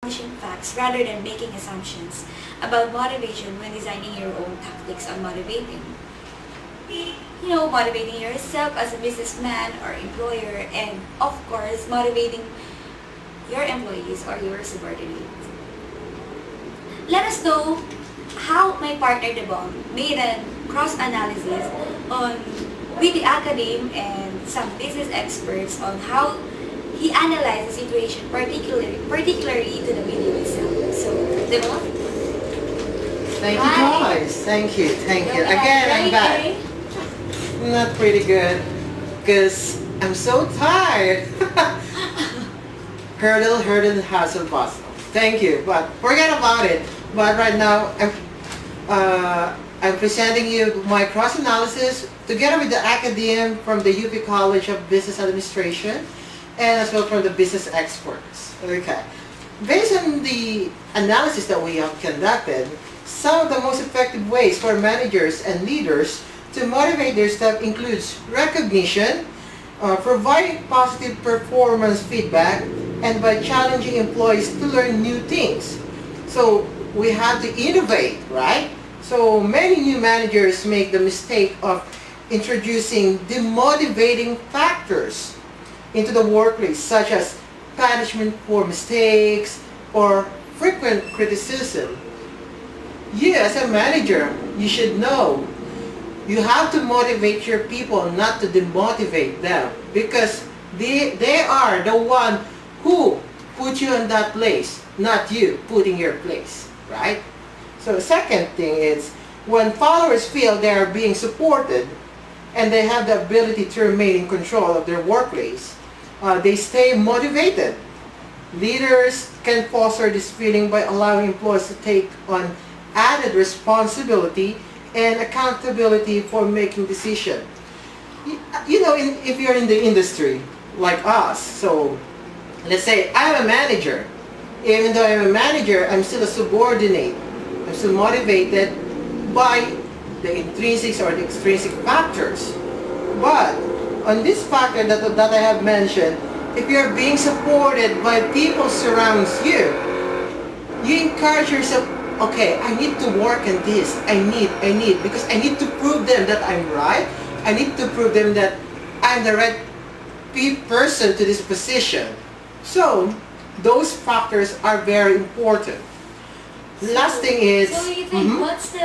establishing facts rather than making assumptions about motivation when designing your own tactics on motivating. Motivating yourself as a businessman or employer, and of course, motivating your employees or your subordinates. Let us know how my partner Devon made a cross-analysis on with the academe and some business experts on how he analyzed the situation particularly to the video itself. So, Devon? Thank you, Hi. Joyce. Thank you. Okay, Again, I'm right, back. right? Not pretty good because I'm so tired. Hurdle, hustle, bustle. Thank you, but forget about it. But right now, I'm presenting you my cross analysis together with the academe from the UP College of Business Administration and as well from the business experts. Okay. Based on the analysis that we have conducted, some of the most effective ways for managers and leaders to motivate their staff includes recognition, providing positive performance feedback, and by challenging employees to learn new things. So we have to innovate, right? So many new managers make the mistake of introducing demotivating factors into the workplace, such as punishment for mistakes or frequent criticism. You as a manager, you should know you have to motivate your people, not to demotivate them, because they are the one who put you in that place, not you putting your place, right? So the second thing is, when followers feel they are being supported and they have the ability to remain in control of their workplace, they stay motivated. Leaders can foster this feeling by allowing employees to take on added responsibility and accountability for making decisions. If you're in the industry like us, so let's say I'm a manager. Even though I'm a manager, I'm still a subordinate. I'm still motivated by the intrinsic or the extrinsic factors. But on this factor that I have mentioned, if you're being supported by people surrounds you, you encourage yourself, okay, I need to work on this. I need, because I need to prove them that I'm right. I need to prove them that I'm the right person to this position. So, those factors are very important. Last thing is... So you think, what's the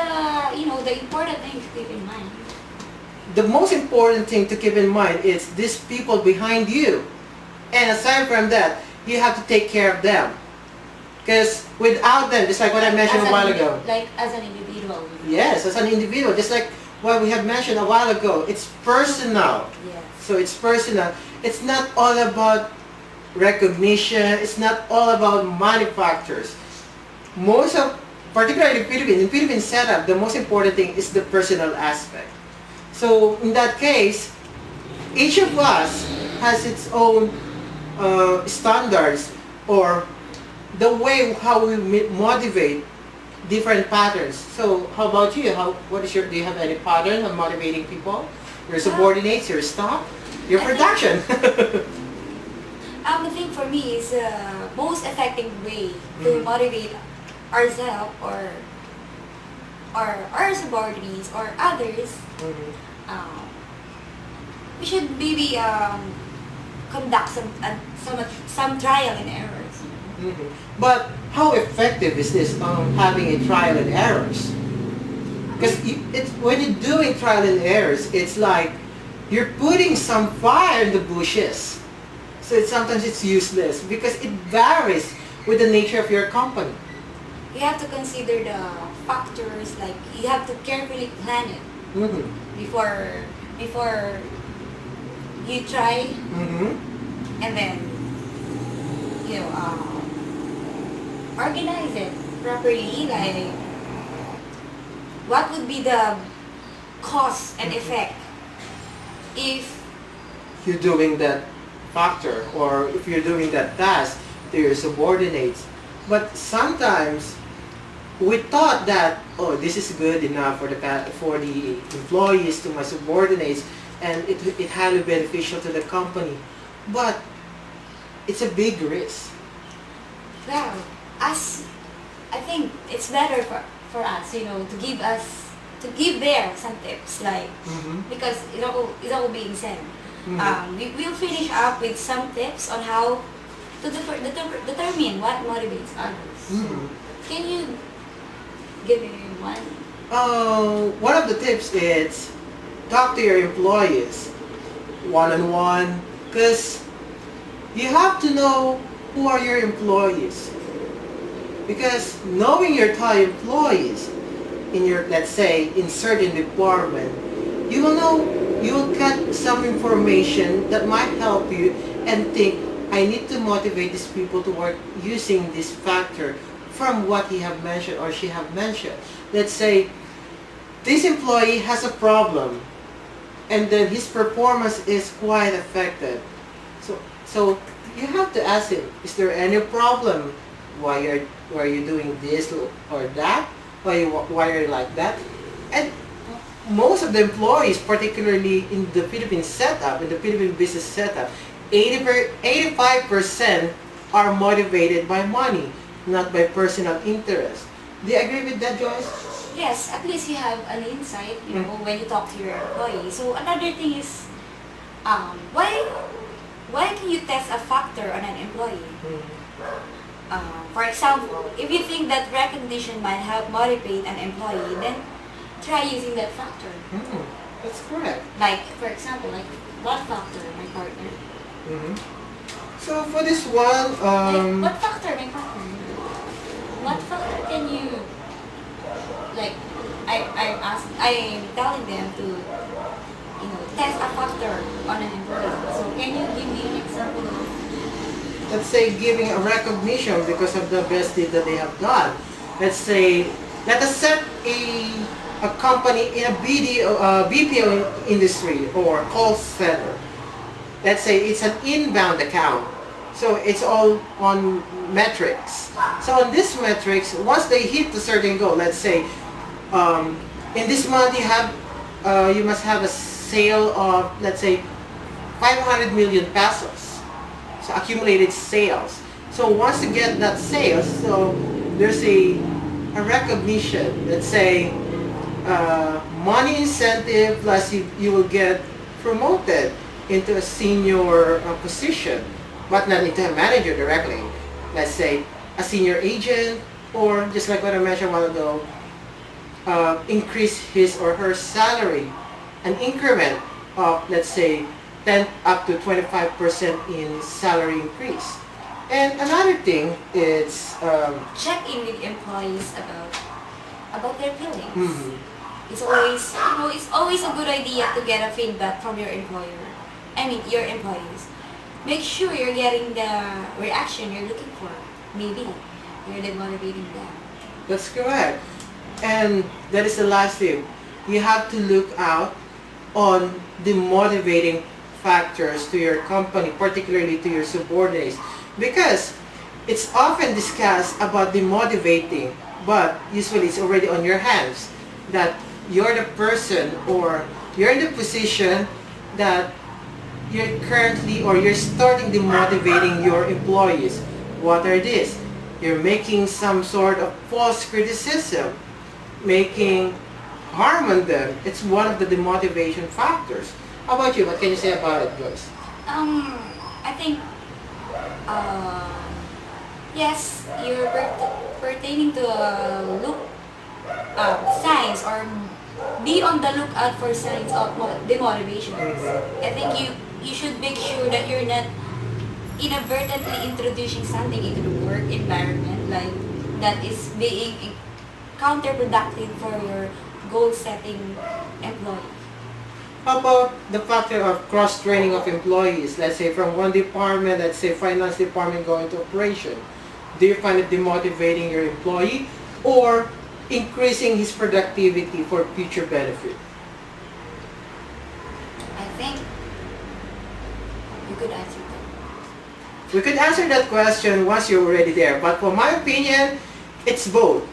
important thing to keep in mind? The most important thing to keep in mind is these people behind you. And aside from that, you have to take care of them. Because without them, just like what I mentioned a while ago. Like as an individual. Yes, as an individual. Just like what we have mentioned a while ago. It's personal. Yes. So it's personal. It's not all about recognition. It's not all about money factors. Particularly in Philippine setup, the most important thing is the personal aspect. So in that case, each of us has its own standards or the way how we motivate different patterns. So how about you? Do you have any pattern of motivating people? Your subordinates, your staff, your production? The thing for me is most effective way to motivate ourselves or our subordinates or others. We should maybe conduct some trial and errors. But how effective is this having a trial and errors? Because when you're doing trial and errors, it's like you're putting some fire in the bushes. So sometimes it's useless because it varies with the nature of your company. You have to consider the factors, like you have to carefully plan it before you try, and then organize it properly. Like, what would be the cause and effect if you're doing that factor or if you're doing that task to your subordinates? But sometimes we thought that, oh, this is good enough for the employees, to my subordinates, and it highly beneficial to the company. But it's a big risk. Wow. as I think it's better for us, to give there some tips, like, because it's all being said. We'll finish up with some tips on how to determine what motivates others. Can you give me one? One of the tips is talk to your employees one-on-one, because you have to know who are your employees. Because knowing your top employees in your, let's say, in certain department, you will get some information that might help you and think, I need to motivate these people to work using this factor from what he have mentioned or she have mentioned. Let's say this employee has a problem and then his performance is quite affected. So you have to ask him, is there any problem? Why are you doing this or that? Why are you like that? And most of the employees, particularly in the Philippine setup, in the Philippine business setup, 85% are motivated by money, not by personal interest. Do you agree with that, Joyce? Yes, at least you have an insight, when you talk to your employee. So another thing is, why can you test a factor on an employee? For example, if you think that recognition might help motivate an employee, then try using that factor. That's correct. Like, for example, like what factor, my partner? So for this one, Like, what factor, my partner? What factor can you, like, I'm telling them to, test a factor on an employee. So can you give me an example of? let's say giving a recognition because of the best deed that they have done. Let's say, let us set a company in a BPO industry or call center. Let's say it's an inbound account. So it's all on metrics. So on this metrics, once they hit a certain goal, let's say in this month you must have a sale of, let's say, 500 million pesos. So accumulated sales. So once you get that sales, so there's a recognition. Let's say money incentive plus you will get promoted into a senior position, but not into a manager directly. Let's say a senior agent, or just like what I mentioned a while ago, increase his or her salary, an increment of, let's say, 10 up to 25% in salary increase. And another thing is Check in with employees about their feelings. It's always a good idea to get a feedback from your your employees. Make sure you're getting the reaction you're looking for. Maybe you're demotivating them. that's correct. And that is the last thing. You have to look out on the motivating factors to your company, particularly to your subordinates, because it's often discussed about the motivating, but usually it's already on your hands that you're the person or you're in the position that you're currently or you're starting demotivating your employees. What are these? You're making some sort of false criticism, making harm on them. It's one of the demotivation factors. How about you? What can you say about it, Joyce? I think, yes, you're pertaining to look signs or be on the lookout for signs of demotivation. I think you should make sure that you're not inadvertently introducing something into the work environment like that is being counterproductive for your goal-setting employee. How about the factor of cross-training of employees? Let's say from one department, let's say finance department going to operation. Do you find it demotivating your employee or increasing his productivity for future benefit? I think you could answer that. We could answer that question once you're already there, but for my opinion, it's both.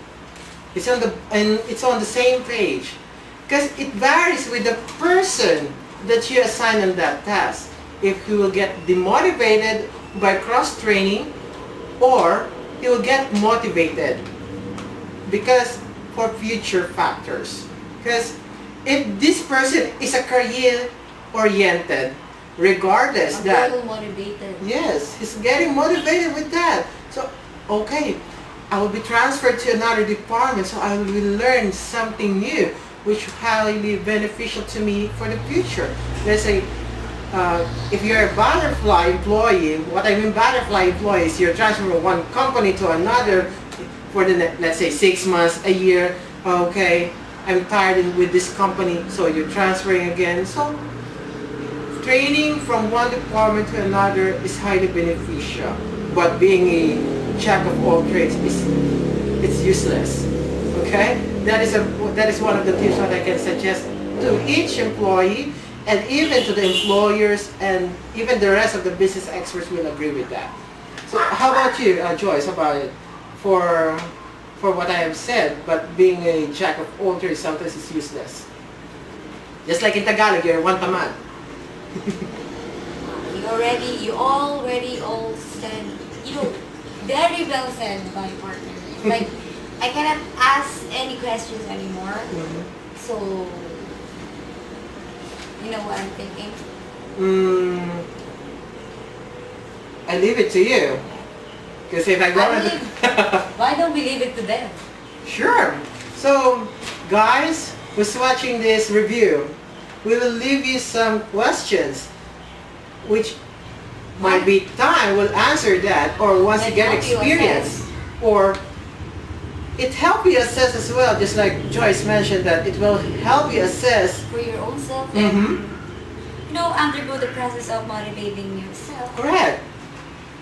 It's on the same page. Because it varies with the person that you assign on that task. If he will get demotivated by cross-training or he will get motivated because for future factors. Because if this person is a career oriented, regardless I'm that very motivated. yes, he's getting motivated with that. So okay, I will be transferred to another department, so I will learn something new, which highly beneficial to me for the future. Let's say, if you're a butterfly employee, what I mean butterfly employee is you're transferred from one company to another for the, let's say, 6 months, a year. Okay, I'm tired with this company, so you're transferring again. So training from one department to another is highly beneficial, but being a jack of all trades it's useless. Okay, that is one of the tips that I can suggest to each employee, and even to the employers, and even the rest of the business experts will agree with that. So how about you, Joyce? How about it for what I have said? But being a jack of all trades sometimes is useless. Just like in Tagalog, you're one tamad. You already all said, very well said by partner. Like, I cannot ask any questions anymore. So, you know what I'm thinking? I leave it to you. Because if I go Why don't we leave it to them? Sure. So, guys who's watching this review, we will leave you some questions which might be time will answer that, or once you get experience, or it help you assess as well, just like Joyce mentioned, that it will help you assess for your own self and undergo the process of motivating yourself. Correct.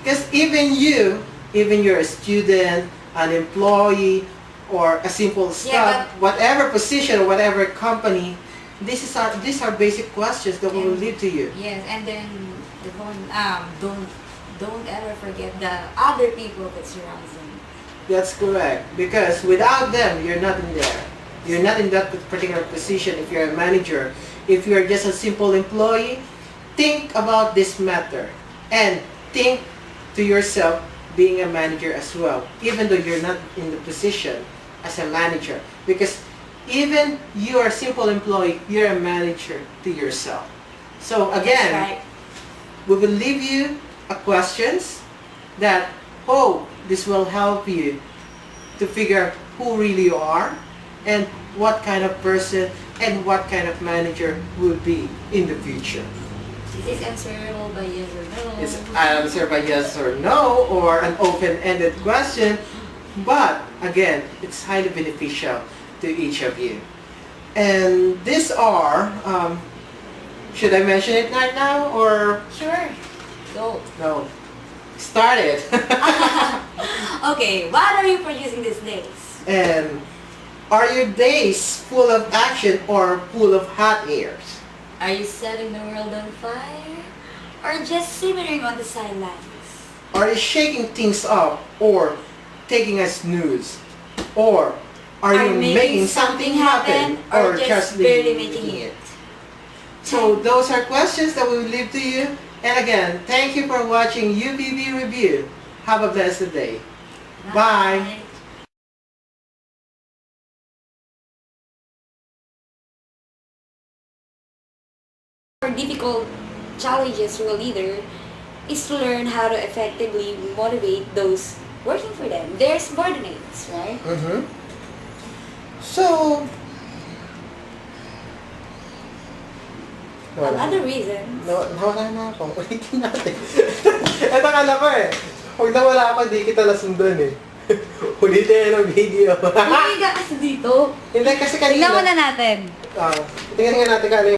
Because even you're a student, an employee, or a simple staff, whatever position or whatever company, these are basic questions that we will leave to you. Yes, and then don't ever forget the other people that surrounds them. That's correct. Because without them, you're not in there. You're not in that particular position if you're a manager. If you're just a simple employee, think about this matter and think to yourself being a manager as well, even though you're not in the position as a manager. Because even you are a simple employee, you're a manager to yourself. So again, That's right. we will leave you a questions that hope this will help you to figure out who really you are and what kind of person and what kind of manager will be in the future. Is this answerable by yes or no? It's answered by yes or no, or an open-ended question, but again, it's highly beneficial to each of you. And these are, should I mention it right now, or? Sure. Go. No. Start it. Okay, what are you producing these days? And are your days full of action or full of hot airs? Are you setting the world on fire? Or just simmering on the sidelines? Are you shaking things up or taking a snooze? Or are you making something happen or just barely making it? So those are questions that we will leave to you. And again, thank you for watching UPB Review. Have a blessed day. Bye. Difficult challenges to a leader is to learn how to effectively motivate those working for them, their subordinates, right? So, Another reason. Nawala na ako. Ulitin natin. Ito kala ko eh. Huwag nawala ako, di kita nasundan eh. Ulitin ang video. Hindi ka kasi dito. Hindi kasi kanina. Tingnan mo na natin. Tingnan nga natin kano